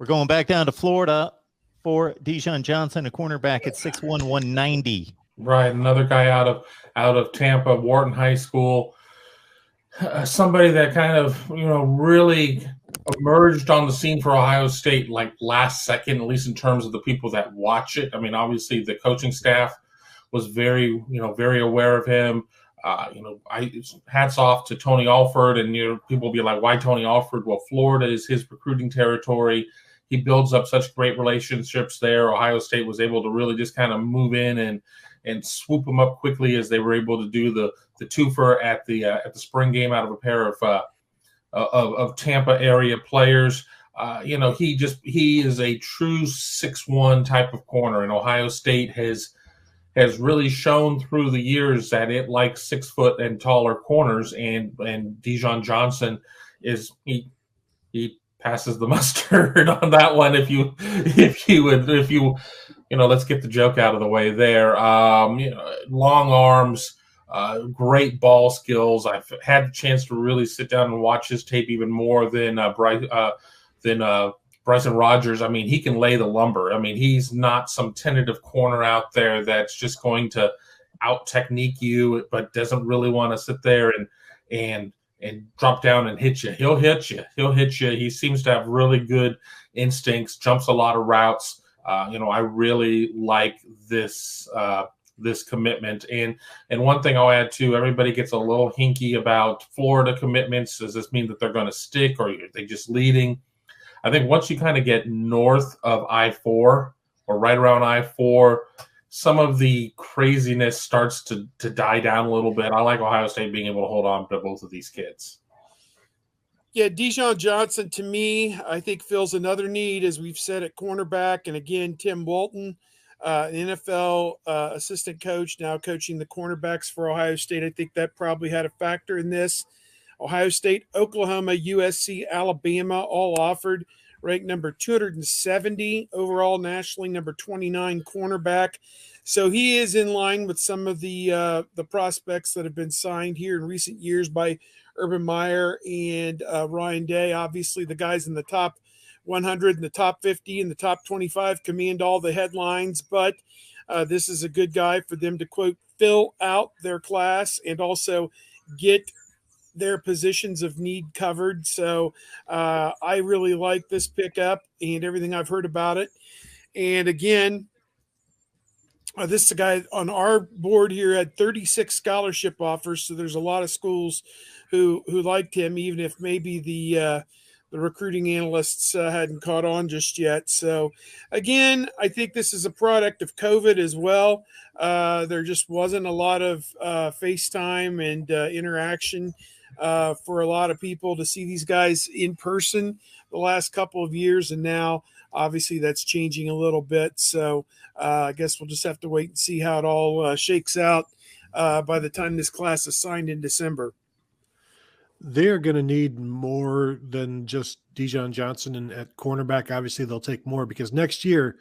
going back down to Florida for Dijon Johnson, a cornerback at 6'1", 190. Right, another guy out of Tampa, Wharton High School. Somebody that kind of, really emerged on the scene for Ohio State like last second, at least in terms of the people that watch it. I mean, obviously the coaching staff was very aware of him. Hats off to Tony Alford, and people will be like, why Tony Alford? Well, Florida is his recruiting territory. He builds up such great relationships there. Ohio State was able to really just kind of move in and swoop them up quickly as they were able to do the twofer at the spring game out of a pair of Tampa area players. He is a true 6'1" type of corner, and Ohio State has really shown through the years that it likes 6 foot and taller corners, and Dijon Johnson he passes the mustard on that one. If you let's get the joke out of the way there. Long arms, great ball skills. I've had a chance to really sit down and watch his tape even more than Bryson Rogers. I mean, he can lay the lumber. I mean, he's not some tentative corner out there that's just going to out technique you, but doesn't really want to sit there and drop down and hit you. He'll hit you. He seems to have really good instincts, jumps a lot of routes. I really like this commitment. And one thing I'll add too, everybody gets a little hinky about Florida commitments. Does this mean that they're going to stick, or are they just leading? I think once you kind of get north of I-4 or right around I-4, some of the craziness starts to die down a little bit. I like Ohio State being able to hold on to both of these kids. Yeah, Dijon Johnson, to me, I think fills another need, as we've said, at cornerback. And again, Tim Walton, an NFL assistant coach, now coaching the cornerbacks for Ohio State. I think that probably had a factor in this. Ohio State, Oklahoma, USC, Alabama, all offered. Ranked number 270 overall nationally, number 29 cornerback. So he is in line with some of the prospects that have been signed here in recent years by Urban Meyer and Ryan Day. Obviously, the guys in the top 100 and the top 50 and the top 25 command all the headlines, but this is a good guy for them to, quote, fill out their class and also get their positions of need covered. So I really like this pickup and everything I've heard about it. And again, this is a guy on our board here had 36 scholarship offers. So there's a lot of schools who liked him, even if maybe the recruiting analysts hadn't caught on just yet. So again, I think this is a product of COVID as well. There just wasn't a lot of FaceTime and interaction for a lot of people to see these guys in person the last couple of years. And now obviously that's changing a little bit. So I guess we'll just have to wait and see how it all shakes out by the time this class is signed in December. They're going to need more than just Dijon Johnson and at cornerback. Obviously they'll take more because next year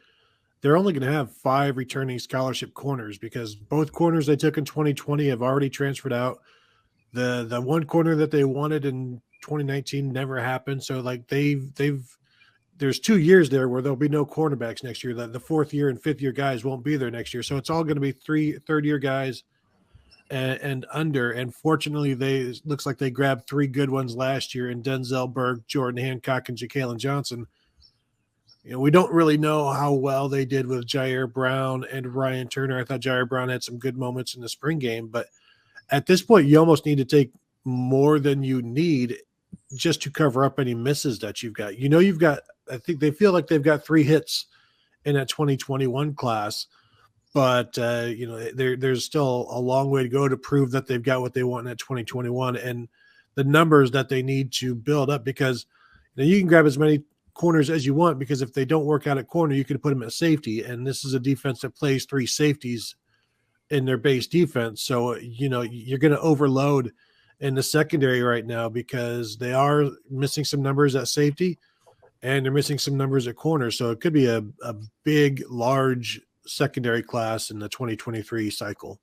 they're only going to have 5 returning scholarship corners because both corners they took in 2020 have already transferred out. The one corner that they wanted in 2019 never happened. So like there's 2 years there where there'll be no cornerbacks next year. The 4th year and 5th year guys won't be there next year. So it's all going to be 3rd year guys and under. And fortunately, looks like they grabbed 3 good ones last year in Denzel Berg, Jordan Hancock, and Ja'Kalen Johnson. We don't really know how well they did with Jair Brown and Ryan Turner. I thought Jair Brown had some good moments in the spring game, but at this point, you almost need to take more than you need just to cover up any misses that you've got. I think they feel like they've got 3 hits in that 2021 class, but there's still a long way to go to prove that they've got what they want in that 2021 and the numbers that they need to build up, because you can grab as many corners as you want, because if they don't work out at corner, you can put them at safety. And this is a defense that plays 3 safeties in their base defense. So, you're going to overload in the secondary right now because they are missing some numbers at safety and they're missing some numbers at corner. So it could be a big, large secondary class in the 2023 cycle.